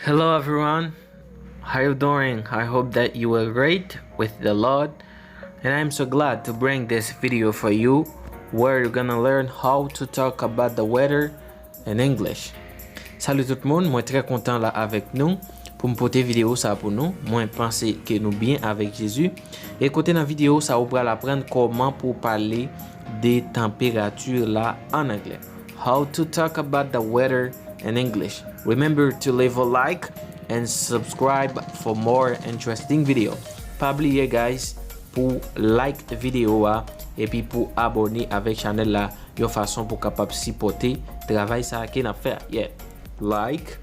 Hello everyone, how you doing? I hope that you are great with the Lord, and I'm so glad to bring this video for you where you're gonna learn how to talk about the weather in English. Salut tout le monde, moi très content là avec nous pour me porter vidéo ça pour nous. Moi penser que nous bien avec Jésus. Et côté dans vidéo ça vous pourrez apprendre comment pour parler des températures là en anglais. How to talk about the weather in English. Remember to leave a like and subscribe for more interesting video. Pas oublier guys pour like vidéo et puis pour abonner avec channel là, une façon pour capable supporter travail ça qu'on a fait. Yeah. Like,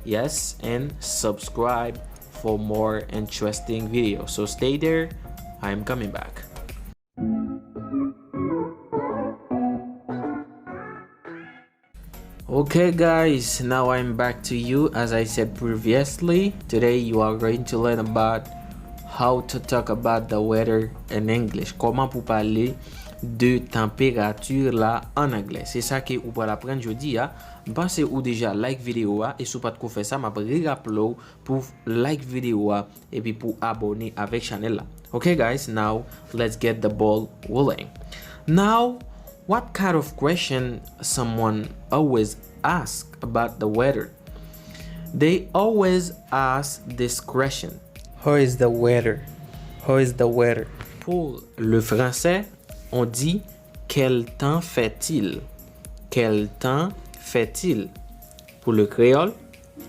yes, and subscribe for more interesting videos. So stay there. I'm coming back. Okay guys, now I'm back to you. As I said previously, today you are going to learn about how to talk about the weather in English. Comment pour parler de température là en anglais. C'est ça que vous pouvez apprendre aujourd'hui. Pensez ou déjà like vidéo et si vous pas de faire ça, m'a rappelé pour like vidéo et puis pour abonner avec channel là. Okay guys, now let's get the ball rolling. Now, what kind of question someone always ask about the weather? They always ask this question. How is the weather? How is the weather? Pour le français, on dit quel temps fait-il? Quel temps fait-il? Pour le créole,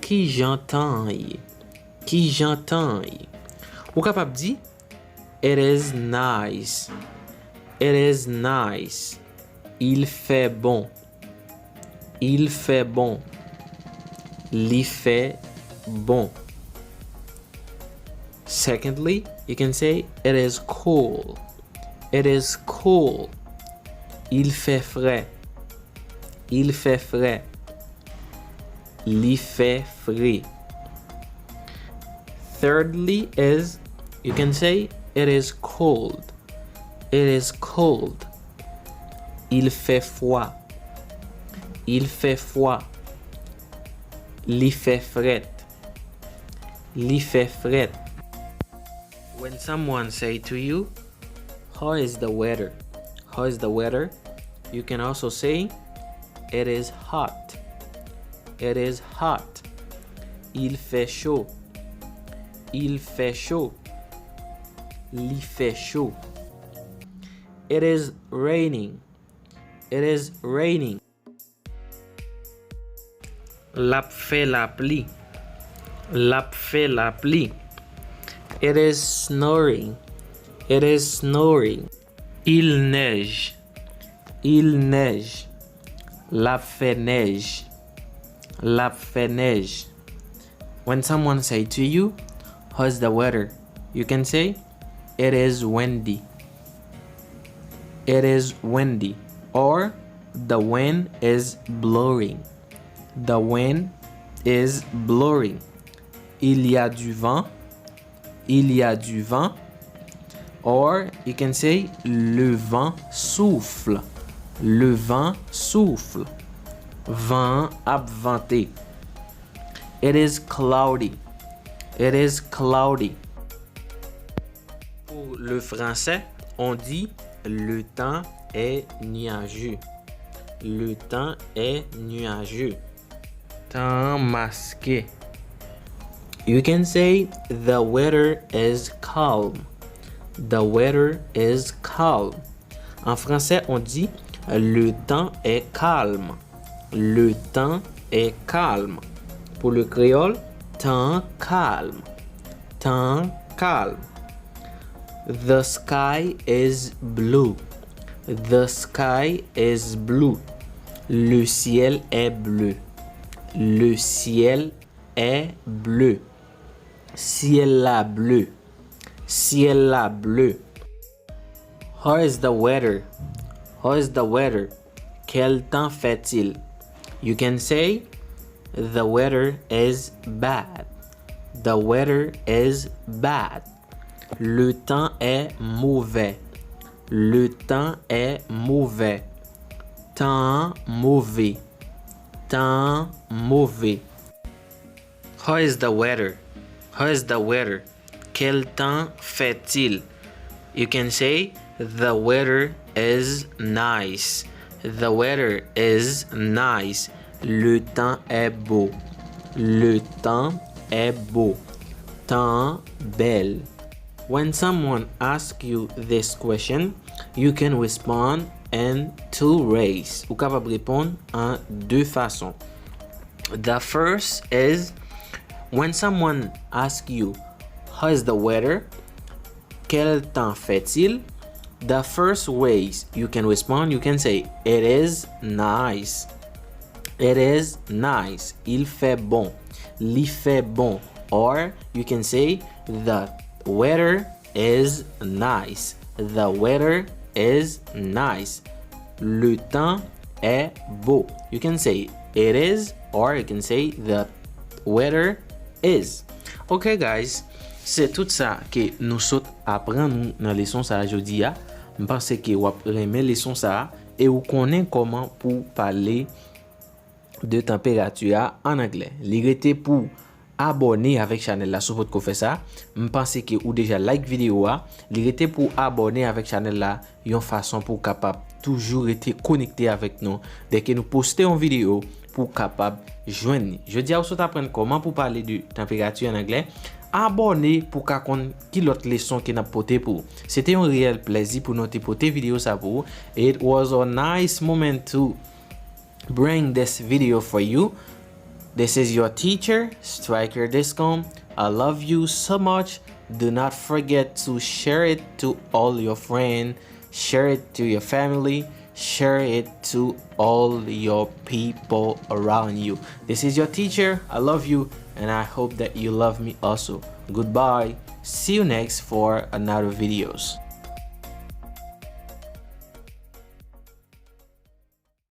qui j'entends? Qui j'entends? Ou capable dire it is nice. It is nice. Il fait bon. Il fait bon. Il fait bon. Secondly, you can say it is cool. It is cool. Il fait frais. Il fait frais. Il fait frais. Thirdly is you can say it is cold. It is cold. Il fait froid. Il fait froid. Il fait fret. Il fait fret. When someone say to you, how is the weather? How is the weather? You can also say, it is hot. It is hot. Il fait chaud. Il fait chaud. Il fait chaud. It is raining. It is raining. L'ap fait la pluie. L'ap fait la pluie. It is snoring. It is snoring. Il neige. Il neige. L'ap fait neige. L'ap fait neige. When someone say to you, how's the weather? You can say, it is windy. It is windy. Or the wind is blowing. The wind is blowing. Il y a du vent. Il y a du vent. Or you can say le vent souffle. Le vent souffle. Vent abventé. It is cloudy. It is cloudy. Pour le français, on dit le temps est nuageux. Le temps est nuageux. Temps masqué. You can say the weather is calm. The weather is calm. En français, on dit le temps est calme. Le temps est calme. Pour le créole, temps calme. Temps calme. The sky is blue. The sky is blue. Le ciel est bleu. Le ciel est bleu. Ciel là bleu. Ciel là bleu. How is the weather? How is the weather? Quel temps fait-il? You can say the weather is bad. The weather is bad. Le temps est mauvais. Le temps est mauvais. Temps mauvais. Temps mauvais. How is the weather? How is the weather? Quel temps fait-il? You can say the weather is nice. The weather is nice. Le temps est beau. Le temps est beau. Temps belle. When someone asks you this question, you can respond in two ways. Ou capable répondre en deux façons. The first is when someone asks you, how is the weather? Quel temps fait-il? The first ways you can respond, you can say, it is nice. It is nice. Il fait bon. Il fait bon. Or you can say, the weather is nice. The weather is nice. Le temps est beau. You can say, it is, or you can say, the weather is. Okay, guys. C'est tout ça que nous saute apprendre dans leçon ça aujourd'hui. Je pense que vous aimez leçon ça et vous connaissez comment pour parler de température en anglais. L'irrité pour abonner avec channel là sur votre fait ça. Je pense que vous déjà like vidéo a. L'irrité pour abonner avec channel là, une façon pour capable toujours être connecté avec nous dès que nous postons une vidéo pour capable joindre. Je dis à vous apprendre comment pour parler de température en anglais. Abonnez pour qu'à connaître qui l'autre leçon qui n'a porté pour. C'était un réel plaisir pour nous porter vidéo ça pour. It was a nice moment to bring this video for you. This is your teacher, Stryker Descombe. I love you so much. Do not forget to share it to all your friends, share it to your family, share it to all your people around you. This is your teacher. I love you and I hope that you love me also. Goodbye. See you next for another videos.